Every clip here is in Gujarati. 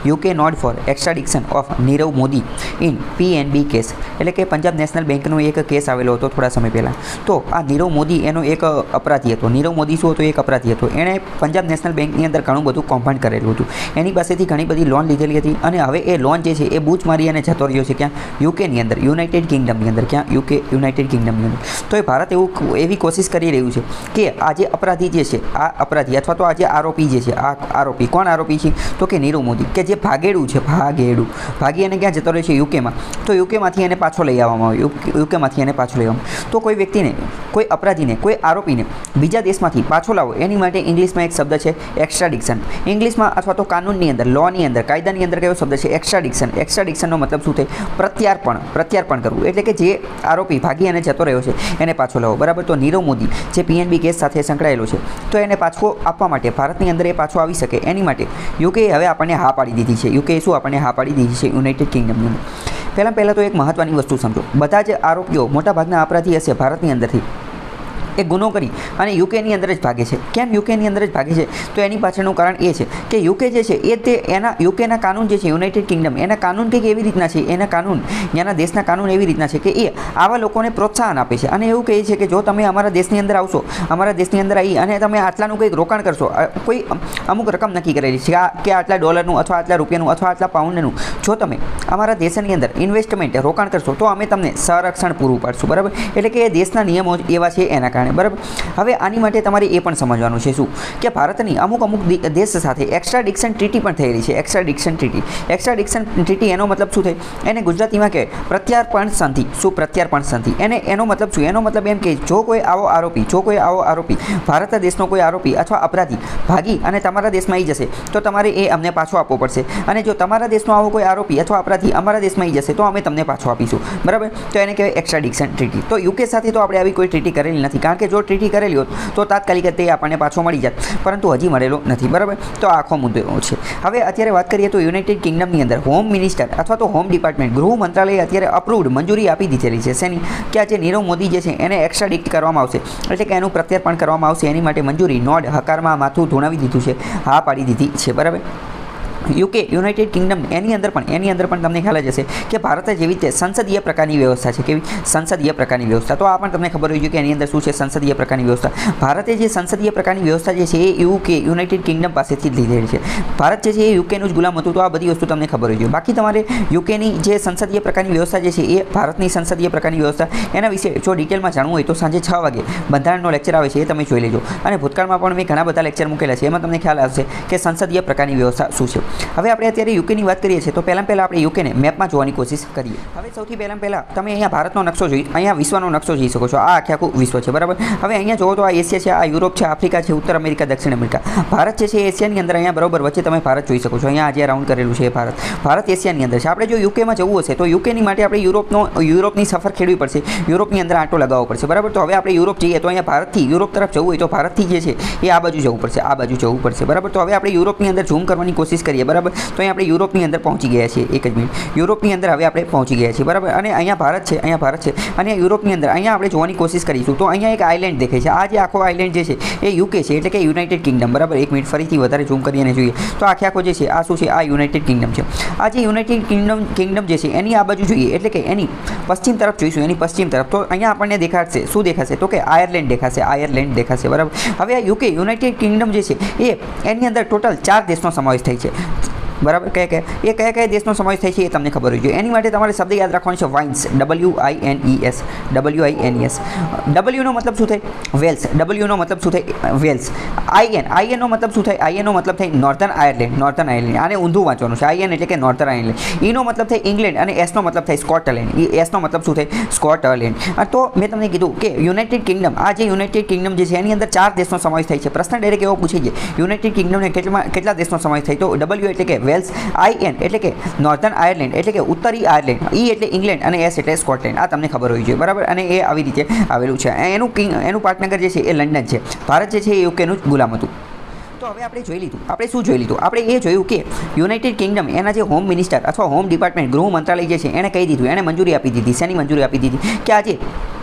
UK not for extradition of Nirav Modi in PNB case, એટલે કે પંજાબ નેશનલ બેંકનો એક કેસ આવેલો હતો થોડા સમય પહેલાં. તો આ નીરવ મોદી એનો એક અપરાધી હતો. નીરવ મોદી શું હતો? એક અપરાધી હતો. એણે પંજાબ નેશનલ બેંકની અંદર ઘણું બધું કૌભાંડ કરેલું હતું. એની પાસેથી ઘણી બધી લોન લીધેલી હતી અને હવે એ લોન જે છે એ બૂચ મારી અને જતો રહ્યો છે ક્યાં? યુકેની અંદર, યુનાઇટેડ કિંગડમની અંદર. ક્યાં? યુકે, યુનાઇટેડ કિંગડમની અંદર. તો એ ભારત એવી કોશિશ કરી રહ્યું છે કે આ જે અપરાધી જે છે, આ અપરાધી અથવા તો આ જે આરોપી જે છે, આ આરોપી કોણ આરોપી છે? તો કે નીરવ મોદી, કે જે ભાગેડું છે, ભાગી અને ક્યાં જતો રહ્યો છે? યુકેમાં. તો યુકેમાંથી એને પાછો લઈ આવવામાં આવ્યો. યુકેમાંથી એને પાછો લઈ આવવામાં. તો કોઈ વ્યક્તિને, કોઈ અપરાધીને, કોઈ આરોપીને બીજા દેશમાંથી પાછો લાવો એની માટે ઇંગ્લિશમાં એક શબ્દ છે એક્સ્ટ્રાડિક્શન. ઇંગ્લિશમાં અથવા તો કાનૂનની અંદર, લોની અંદર, કાયદાની અંદર કયો શબ્દ છે? એક્સ્ટ્રાડિક્શન. એક્સ્ટ્રાડિક્શનનો મતલબ શું થાય? પ્રત્યાર્પણ કરવું. એટલે કે જે આરોપી ભાગી અને જતો રહ્યો છે એને પાછો લાવો. બરાબર. તો નીરવ મોદી જે PNB કેસ સાથે સંકળાયેલો છે, તો એને પાછો આપવા માટે, ભારતની અંદર એ પાછો આવી શકે એની માટે યુકે હવે આપણને હા પાડી દીધી છે. યુકે શું આપણને હા પાડી દીધી છે? યુનાઇટેડ કિંગડમની અંદર. પહેલાં તો એક મહત્ત્વની વસ્તુ સમજો. બધા જ આરોપીઓ, મોટાભાગના અપરાધી હશે ભારતની અંદરથી, એ ગુનો કરી અને યુકેની અંદર જ ભાગે છે. કેમ યુકેની અંદર જ ભાગે છે? તો એની પાછળનું કારણ એ છે કે યુકે જે છે એ તે એના યુકેના કાનૂન જે છે, યુનાઇટેડ કિંગડમ, એના કાનૂન કંઈક એવી રીતના છે, એના કાનૂન, એના દેશના કાનૂન એવી રીતના છે કે એ આવા લોકોને પ્રોત્સાહન આપે છે અને એવું કહે છે કે જો તમે અમારા દેશની અંદર આવશો, અમારા દેશની અંદર આવી અને તમે આટલાનું કંઈક રોકાણ કરશો, કોઈ અમુક રકમ નક્કી કરેલી છે કે આટલા ડોલરનું અથવા આટલા રૂપિયાનું અથવા આટલા પાઉન્ડનું, જો તમે અમારા દેશની અંદર ઇન્વેસ્ટમેન્ટ, રોકાણ કરશો તો અમે તમને સંરક્ષણ પૂરું પાડશું. બરાબર. એટલે કે એ દેશના નિયમો એવા છે એના કારણે. બરાબર. હવે આની માટે તમારે એ પણ સમજવાનું છે શું કે ભારતની અમુક દેશ સાથે એક્સ્ટ્રાડિક્શન ટ્રીટી પણ થયેલી છે. એક્સ્ટ્રાડિક્શન ટ્રીટી એનો મતલબ શું થાય? એને ગુજરાતીમાં કહે પ્રત્યાર્પણ સંધિ. શું? પ્રત્યાર્પણ સંધિ. એનો મતલબ શું? એનો મતલબ એમ કે જો કોઈ આવો આરોપી, ભારત દેશનો કોઈ આરોપી અથવા અપરાધી ભાગી અને તમારા દેશમાં આવી જશે તો તમારે એ અમને પાછો આપવો પડશે, અને જો તમારા દેશનો આવો કોઈ આરોપી અથવા અપરાધી અમારા દેશમાં આવી જશે તો અમે તમને પાછો આપીશું. બરાબર. તો એને કહેવાય એક્સ્ટ્રાડિક્શન ટ્રીટી. તો યુકે સાથે તો આપણે આવી કોઈ ટ્રીટી કરેલી નથી, કારણ કે જો ટ્રીટી કરેલી હોત તો તાત્કાલિક તે આપણને પાછો મળી જાત, પરંતુ હજી મળેલો નથી. બરાબર. તો આખો મુદ્દો છે. હવે અત્યારે વાત કરીએ તો યુનાઇટેડ કિંગડમની અંદર હોમ મિનિસ્ટર અથવા તો હોમ ડિપાર્ટમેન્ટ, ગૃહ મંત્રાલયે અત્યારે અપ્રૂવડ, મંજૂરી આપી દીધેલી છે શેની? કે આ જે નીરવ મોદી જે છે એને એક્સ્ટ્રાડિક્ટ કરવામાં આવશે, એટલે કે એનું પ્રત્યાર્પણ કરવામાં આવશે. એની માટે મંજૂરી, નોડ, હકારમાં માથું ધોણાવી દીધું છે, હા પાડી દીધી છે. બરાબર. યુકે, યુનાઇટેડ કિંગડમ, એની અંદર પણ તમને ખ્યાલ જ હશે કે ભારત જેવી રીતે સંસદીય પ્રકારની વ્યવસ્થા છે. કેવી? સંસદીય પ્રકારની વ્યવસ્થા. તો આ પણ તમને ખબર હોવી જોઈએ કે એની અંદર શું છે? સંસદીય પ્રકારની વ્યવસ્થા. ભારતે જે સંસદીય પ્રકારની વ્યવસ્થા જે છે એ યુકે, યુનાઇટેડ કિંગડમ પાસેથી જ લીધેલી છે. ભારત જે છે એ યુકેનું જ ગુલામ હતું. તો આ બધી વસ્તુ તમને ખબર હોવી જોઈએ. બાકી તમારે યુકેની જે સંસદીય પ્રકારની વ્યવસ્થા જે છે એ ભારતની સંસદીય પ્રકારની વ્યવસ્થા, એના વિશે જો ડિટેલમાં જાણવું હોય તો સાંજે 6 વાગે બંધારણનો લેક્ચર આવે છે, એ તમે જોઈ લેજો. અને ભૂતકાળમાં પણ મેં ઘણા બધા લેક્ચર મૂકેલા છે, એમાં તમને ખ્યાલ આવશે કે સંસદીય પ્રકારની વ્યવસ્થા શું છે. હવે આપણે અત્યારે યુકેની વાત કરીએ છીએ તો પહેલાં આપણે યુકેને મેપમાં જોવાની કોશિશ કરીએ. હવે સૌથી પહેલાં તમે અહીંયા ભારતનો નકશો જોઈ, અહીંયા વિશ્વનો નકશો જોઈ શકો છો. આ આખું વિશ્વ છે. બરાબર. હવે અહીંયા જોવો તો આ એશિયા છે, આ યુરોપ છે, આફ્રિકા છે, ઉત્તર અમેરિકા, દક્ષિણ અમેરિકા. ભારત જે છે એશિયાની અંદર, અહીંયા બરોબર વચ્ચે તમે ભારત જોઈ શકો છો. અહીંયા આજે રાઉન્ડ કરેલું છે એ ભારત એશિયાની અંદર છે. આપણે જો યુકેમાં જવું હશે તો યુકેની માટે આપણે યુરોપની સફર ખેડવી પડશે, યુરોપની અંદર આંટો લગાવવો પડશે. બરાબર. તો હવે આપણે યુરોપ જઈએ તો અહીંયા ભારતથી યુરોપ તરફ જવું હોય તો ભારતથી જે છે એ આ બાજુ જવું પડશે, આ બાજુ જવું પડશે. બરાબર. તો હવે આપણે યુરોપની અંદર ઝૂમ કરવાની કોશિશ કરીએ. બરાબર. તો અહીંયા આપણે યુરોપની અંદર પહોંચી ગયા છીએ. એક જ મિનિટ. યુરોપની અંદર હવે આપણે પહોંચી ગયા છીએ. બરાબર. અને અહીંયા ભારત છે, અને યુરોપની અંદર અહીંયા આપણે જોવાની કોશિશ કરીશું તો અહીંયા એક આઇલેન્ડ દેખાય છે. આ જે આખો આઇલેન્ડ જે છે એ યુકે છે, એટલે કે યુનાઇટેડ કિંગડમ. બરાબર. એક મિનિટ ફરીથી વધારે ઝૂમ કરીને જોઈએ તો આખો જે છે આ શું છે? આ યુનાઇટેડ કિંગડમ છે. આ જે યુનાઇટેડ કિંગડમ જે છે એની આ બાજુ જોઈએ, એટલે કે એની પશ્ચિમ તરફ જોઈશું, એની પશ્ચિમ તરફ. તો અહીંયા આપણને દેખાશે, શું દેખાશે? તો કે આયર્લેન્ડ દેખાશે. બરાબર. હવે આ યુકે, યુનાઇટેડ કિંગડમ જે છે એ એની અંદર ટોટલ 4 દેશનો સમાવેશ થાય છે. બરાબર. કયા દેશનો સમાવેશ થાય છે એ તમને ખબર હોવી જોઈએ. એની માટે તમારે શબ્દ યાદ રાખવાનો છે વાઇન્સ, WINES. ડબલ્યુનો મતલબ શું થાય? વેલ્સ. ડબલ્યુનો મતલબ શું થાય? વેલ્સ. આઈએનનો મતલબ શું થાય? આઈએનનો મતલબ થાય નોર્ધન આયર્લેન્ડ. આને ઊંધું વાંચવાનું છે. આઈએન એટલે કે નોર્ધન આયર્લેન્ડ. ઈનો મતલબ થાય ઇંગ્લેન્ડ અને એસનો મતલબ થાય સ્કોટલેન્ડ. એસનો મતલબ શું થાય? સ્કોટલેન્ડ. તો મેં તમને કીધું કે યુનાઇટેડ કિંગડમ, આ જે યુનાઇટેડ કિંગડમ જે છે એની અંદર 4 દેશનો સમાવેશ થાય છે. પ્રશ્ન ડાયરેક્ટ એવો પૂછે છે યુનાઇટેડ કિંગડમને કેટલા દેશનો સમાવેશ થાય? તો W એટલે કે વેલ્સ, IN એટલે કે નોર્ધન આયર્લેન્ડ એટલે કે ઉત્તરી આયર્લેન્ડ, E એટલે ઇંગ્લેન્ડ અને S એટલે સ્કોટલેન્ડ. આ તમને ખબર હોવી જોઈએ. બરાબર. અને એ આવી રીતે આવેલું છે. એનું પાટનગર જે છે એ લંડન છે. ભારત જે છે એ યુકેનું જ ગુલામ હતું. તો હવે આપણે જોઈ લીધું. આપણે શું જોઈ લીધું? આપણે એ જોયું કે યુનાઇટેડ કિંગડમ, એના જે હોમ મિનિસ્ટર અથવા હોમ ડિપાર્ટમેન્ટ, ગૃહ મંત્રાલય જે છે એણે કહી દીધું, એણે મંજૂરી આપી દીધી. શેની મંજૂરી આપી દીધી? કે આજે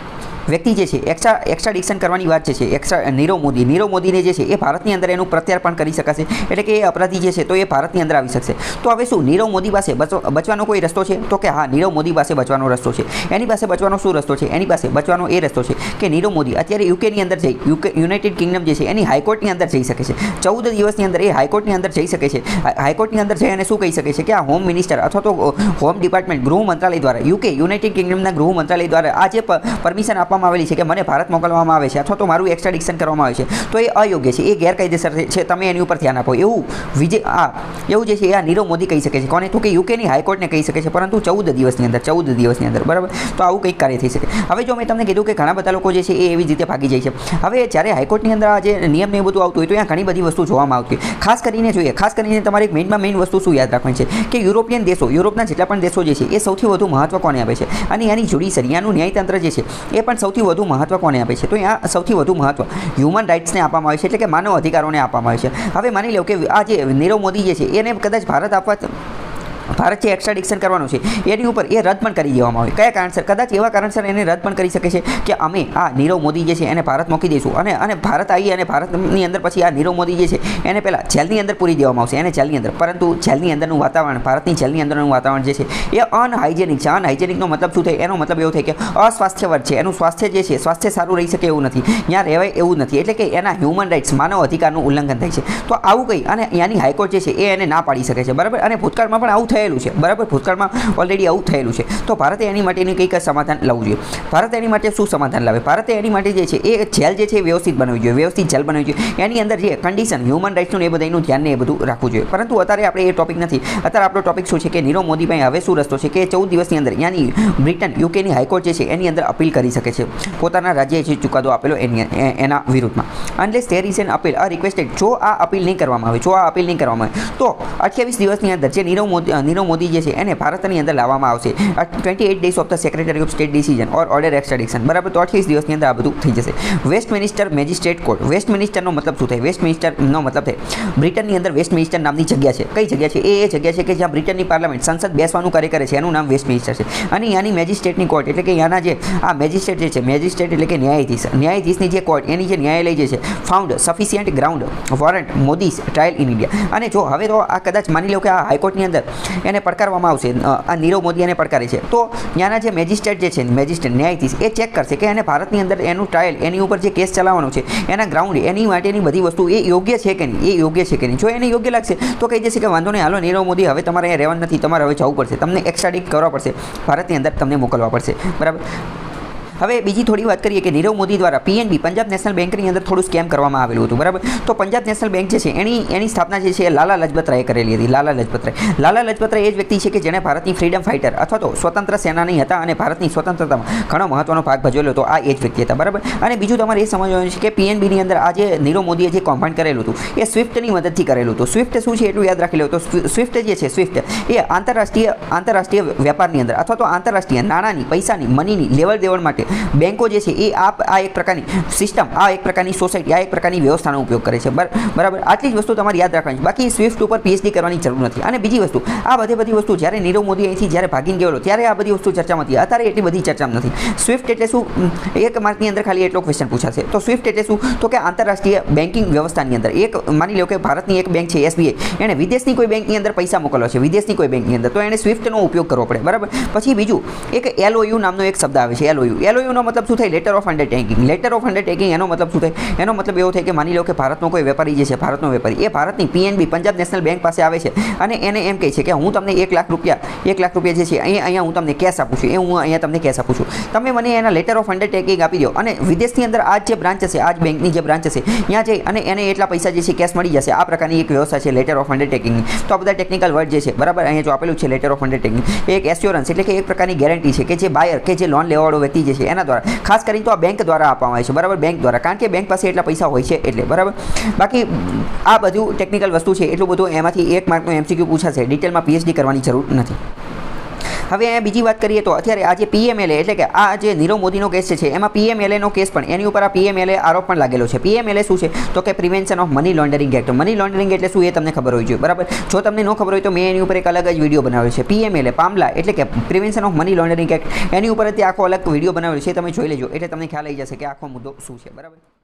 વ્યક્તિ જે છે એક્સ્ટ્રાડિક્શન કરવાની વાત છે નીરવ મોદીને જે છે એ ભારતની અંદર એનું પ્રત્યાર્પણ કરી શકાશે, એટલે કે એ અપરાધી જે છે તો એ ભારતની અંદર આવી શકશે. તો હવે શું નીરવ મોદી પાસે બચવાનો કોઈ રસ્તો છે? તો કે હા, નીરવ મોદી પાસે બચવાનો રસ્તો છે. એની પાસે બચવાનો શું રસ્તો છે? એની પાસે બચવાનો એ રસ્તો છે કે નીરવ મોદી અત્યારે યુકેની અંદર જઈ યુનાઇટેડ કિંગડમ જે છે એની હાઈકોર્ટની અંદર જઈ શકે છે. 14 દિવસની અંદર એ હાઈકોર્ટની અંદર જઈ શકે છે. હાઈકોર્ટની અંદર જઈ અને શું કહી શકે છે કે આ હોમ મિનિસ્ટર અથવા તો હોમ ડિપાર્ટમેન્ટ ગૃહ મંત્રાલય દ્વારા યુનાઇટેડ કિંગડમના ગૃહ મંત્રાલય દ્વારા આ જે પરમિશન આપવામાં આવેલી છે કે મને ભારત મોકલવામાં આવે છે અથવા તો મારું એક્સ્ટ્રાડિક્શન કરવામાં આવે છે તો એ અયોગ્ય છે, એ ગેરકાયદેસર છે, તમે એની ઉપર ધ્યાન આપો, એવું જે છે આ નીરવ મોદી કહી શકે છે. કોને? તો કે યુકેની હાઈકોર્ટને કહી શકે છે, પરંતુ 14 દિવસની અંદર બરાબર. તો આવું કંઈક કાર્ય થઈ શકે. હવે જો મેં તમને કીધું કે ઘણા બધા લોકો જે છે એ એવી જ રીતે ભાગી જાય છે. હવે જ્યારે હાઈકોર્ટની અંદર આ જે નિયમ ને એ બધું આવતું હોય તો ત્યાં ઘણી બધી વસ્તુ જોવામાં આવતી હોય. ખાસ કરીને તમારે એક મેઇન વસ્તુ શું યાદ રાખવાની છે કે યુરોપના જેટલા પણ દેશો જે છે એ સૌથી વધુ મહત્વ કોને આપે છે? અને એની જ્યુડિશરી, એનું ન્યાયતંત્ર જે છે એ પણ સૌથી વધુ મહત્વ કોને આપે છે? તો અહીંયા સૌથી વધુ મહત્વ હ્યુમન રાઇટ્સને આપવામાં આવે છે, એટલે કે માનવ અધિકારોને આપવામાં આવે છે. હવે માની લો કે આ જે નીરવ મોદી જે છે એને કદાચ ભારત જે એક્સ્ટ્રાડિક્શન કરવાનું છે એની ઉપર એ રદ પણ કરી દેવામાં આવે. કયા કારણસર? કદાચ એવા કારણસર એને રદ પણ કરી શકે છે કે અમે આ નીરવ મોદી જે છે એને ભારત મૂકી દઈશું અને ભારત આવી અને ભારતની અંદર પછી આ નીરવ મોદી જે છે એને પહેલાં જેલની અંદર પૂરી દેવામાં આવશે, એને જેલની અંદર. પરંતુ જેલની અંદરનું વાતાવરણ, ભારતની જેલની અંદરનું વાતાવરણ જે છે એ અનહાઇજેનિક છે. અનહાઇજેનિકનો મતલબ શું થાય? એનો મતલબ એવો થાય કે અસ્વાસ્થ્યવર છે, એનું સ્વાસ્થ્ય જે છે સ્વાસ્થ્ય સારું રહી શકે એવું નથી, ત્યાં રહેવાય એવું નથી, એટલે કે એના હ્યુમન રાઇટ્સ, માનવ અધિકારનું ઉલ્લંઘન થાય છે. તો આવું કંઈ અને ત્યાંની હાઈકોર્ટ જે છે એ એને ના પાડી શકે છે, બરાબર. અને ભૂતકાળમાં પણ આવું થયેલું છે, બરાબર. ભૂતકાળમાં ઓલરેડી આવું થયેલું છે. તો ભારતે એની માટેની કંઈક સમાધાન લાવવું જોઈએ. ભારત એની માટે શું સમાધાન લાવે? ભારતે એની માટે જે છે એ જેલ જે છે વ્યવસ્થિત બનાવવી જોઈએ, વ્યવસ્થિત જેલ બનાવવી જોઈએ. એની અંદર જે કન્ડિશન, હ્યુમન રાઇટ્સનું એ બધાનું ધ્યાન ને એ બધું રાખવું જોઈએ. પરંતુ અત્યારે આપણે એ ટોપિક નથી. અત્યારે આપણો ટોપિક શું છે કે નીરવ મોદી ભાઈ હવે શું રસ્તો છે કે 14 દિવસની અંદર યાની બ્રિટન, યુકેની હાઈકોર્ટ જે છે એની અંદર અપીલ કરી શકે છે પોતાના રાજ્યએ જે ચુકાદો આપેલો એના વિરુદ્ધમાં. Unless there is an appeal R requested, જો આ અપીલ નહીં કરવામાં આવે, તો 28 દિવસની અંદર જે નીરવ મોદી જે છે એને ભારતની અંદર લાવવામાં આવશે. 28 days of the secretary of state decision or order extradition, બરાબર. તો 28 દિવસની અંદર આ બધું થઈ જશે. Westminster magistrate court. વેસ્ટમિનિસ્ટરનો મતલબ શું થાય? વેસ્ટમિનિસ્ટરનો મતલબ થાય બ્રિટનની અંદર વેસ્ટમિનિસ્ટર નામની જગ્યા છે. કઈ જગ્યા છે? એ જગ્યા છે કે જ્યાં બ્રિટનની પાર્લામેન્ટ, સંસદ બેસવાનું કાર્ય કરે છે, એનું નામ વેસ્ટમિનિસ્ટર છે. અને ત્યાંની મેજિસ્ટ્રેટની કોર્ટ, એટલે કે ત્યાંના જે આ મેજિસ્ટ્રેટ જે છે, મેજિસ્ટ્રેટ એટલે કે ન્યાયાધીશની જે કોર્ટ, એની જે ન્યાયાલય જે છે, found sufficient ground warrant Modi's trial in India. અને જો હવે તો આ કદાચ માની લો કે આ હાઈકોર્ટની અંદર એને પડકારવામાં આવશે, આ નીરવ મોદી એને પડકારે છે, તો ત્યાંના જે મેજિસ્ટ્રેટ જે છે, ન્યાયાધીશ એ ચેક કરશે કે એને ભારતની અંદર એનું ટ્રાયલ, એની ઉપર જે કેસ ચલાવવાનો છે, એના ગ્રાઉન્ડ, એની માટેની બધી વસ્તુ એ યોગ્ય છે કે નહીં. જો એને યોગ્ય લાગશે તો કહી દેશે કે વાંધો નહીં, હાલો નીરવ મોદી હવે તમારે અહીંયા રહેવાનું નથી, તમારે હવે જવું પડશે, તમને એક્સ્ટ્રાડિક્ટ કરવા પડશે, ભારતની અંદર તમને મોકલવા પડશે, બરાબર. હવે બીજી થોડી વાત કરીએ કે નીરવ મોદી દ્વારા પીએનબી, પંજાબ નેશનલ બેંકની અંદર થોડું સ્કેમ કરવામાં આવેલું હતું, બરાબર. તો પંજાબ નેશનલ બેંક જે છે એની સ્થાપના જે છે લાલા લજપત રાયે કરેલી હતી. લાલા લજપત રાય એ જ વ્યક્તિ છે કે જેણે ભારતની ફ્રીડમ ફાઇટર અથવા તો સ્વતંત્ર સેનાની હતા અને ભારતની સ્વતંત્રતામાં ઘણો મહત્વનો ભાગ ભજવેલો હતો. આ એ જ વ્યક્તિ હતા, બરાબર. અને બીજું તમારે એ સમજવાનું છે કે પીએનબીની અંદર આ જે નીરવ મોદીએ જે કૌભાંડ કરેલું હતું એ સ્વિફ્ટની મદદથી કરેલું હતું. સ્વિફ્ટ શું છે એટલું યાદ રાખી લો. તો સ્વિફ્ટ જે છે, સ્વિફ્ટ એ આંતરરાષ્ટ્રીય વેપારની અંદર અથવા તો આંતરરાષ્ટ્રીય નાણાંની, પૈસાની, મનીની લેવડ દેવડ માટે બેંકો જે છે એ આ એક પ્રકારની સિસ્ટમ, આ એક પ્રકારની સોસાયટી, આ એક પ્રકારની વ્યવસ્થાનો ઉપયોગ કરે છે, બરાબર. આટલી જ વસ્તુ તમારે યાદ રાખવાની. બાકી સ્વિફ્ટ ઉપર પીએચડી કરવાની જરૂર નથી. અને બીજી વસ્તુ, આ બધી વસ્તુ જ્યારે નીરવ મોદી અહીંથી જ્યારે ભાગીને ગયેલો ત્યારે આ બધી વસ્તુ ચર્ચામાં હતી. અત્યારે એટલી બધી ચર્ચામાં નથી. સ્વિફ્ટ એટલે શું? એક માર્કની અંદર ખાલી એટલો ક્વેશ્ચન પૂછાશે. તો સ્વિફ્ટ એટલે શું? તો કે આંતરરાષ્ટ્રીય બેન્કિંગ વ્યવસ્થાની અંદર એક માની લો કે ભારતની એક બેંક છે એસબીઆઈ, એને વિદેશની કોઈ બેંકની અંદર પૈસા મોકલવા છે, વિદેશની કોઈ બેંકની અંદર, તો એને સ્વિફ્ટનો ઉપયોગ કરવો પડે, બરાબર. પછી બીજું એક LOU નામનો એક શબ્દ આવે છે. LOUનો મતલબ શું થાય? Letter of undertaking. Letter of undertaking એનો મતલબ શું થાય? એનો મતલબ એવો થાય કે માની લો કે ભારતનો કોઈ વેપારી જે છે, ભારતનો વેપારી એ ભારતની પીએનબી, પંજાબ નેશનલ બેંક પાસે આવે છે અને એને એમ કહે છે કે હું તમને 1 લાખ રૂપિયા જે છે અહીંયા હું તમને કેશ આપું છું, હું અહીંયા તમને કેશ આપું છું, તમે મને એના લેટર ઓફ અંડરટેકિંગ આપી દો. અને વિદેશની અંદર આ જે બ્રાન્ચ હશે, આ જ બેંકની જે બ્રાન્ચ હશે, ત્યાં જઈ અને એને એટલા પૈસા જે છે કેશ મળી જશે. આ પ્રકારની એક વ્યવસ્થા છે લેટર ઓફ અંડરટેકિંગની. તો આ બધા ટેકનિકલ વર્ડ જે છે, બરાબર, અહીંયા જો આપેલું છે લેટર ઓફ અંડરટેકિંગ, એક એસ્યોરન્સ એટલે કે એક પ્રકારની ગેરંટી છે કે જે બાયર કે જે લોન લેવાવાળો વ્યક્તિ જે છે એના દ્વારા, ખાસ કરીને તો આ બેંક દ્વારા આપવામાં આવે છે, બરાબર, બેંક દ્વારા, કારણ કે બેંક પાસે એટલા પૈસા હોય છે એટલે, બરાબર. બાકી આ બધું ટેકનિકલ વસ્તુ છે, એટલું બધું એમાંથી 1 માર્કનું MCQ પૂછાશે, ડિટેલમાં પીએચડી કરવાની જરૂર નથી. હવે અહીંયા બીજી વાત કરીએ તો અત્યારે આ જે PMLA એટલે કે આ જે નીરવ મોદીનો કેસ છે એમાં PMLA નો કેસ પણ એની ઉપર આ PMLA આરોપ પણ લાગેલો છે. PMLA શું છે તો કે prevention of money laundering act. Money laundering એટલે શું એ તમને ખબર હોવી જોઈએ, બરાબર. જો તમને ન ખબર હોય તો મેં એની ઉપર એક અલગ જ વિડીયો બનાવેલો છે. PMLA પામલા એટલે કે prevention of money laundering act, એની ઉપર આખો અલગ વિડીયો બનાવેલો છે, તમે જોઈ લેજો એટલે તમને ખ્યાલ આવી જશે કે આખો મુદ્દો શું છે, બરાબર.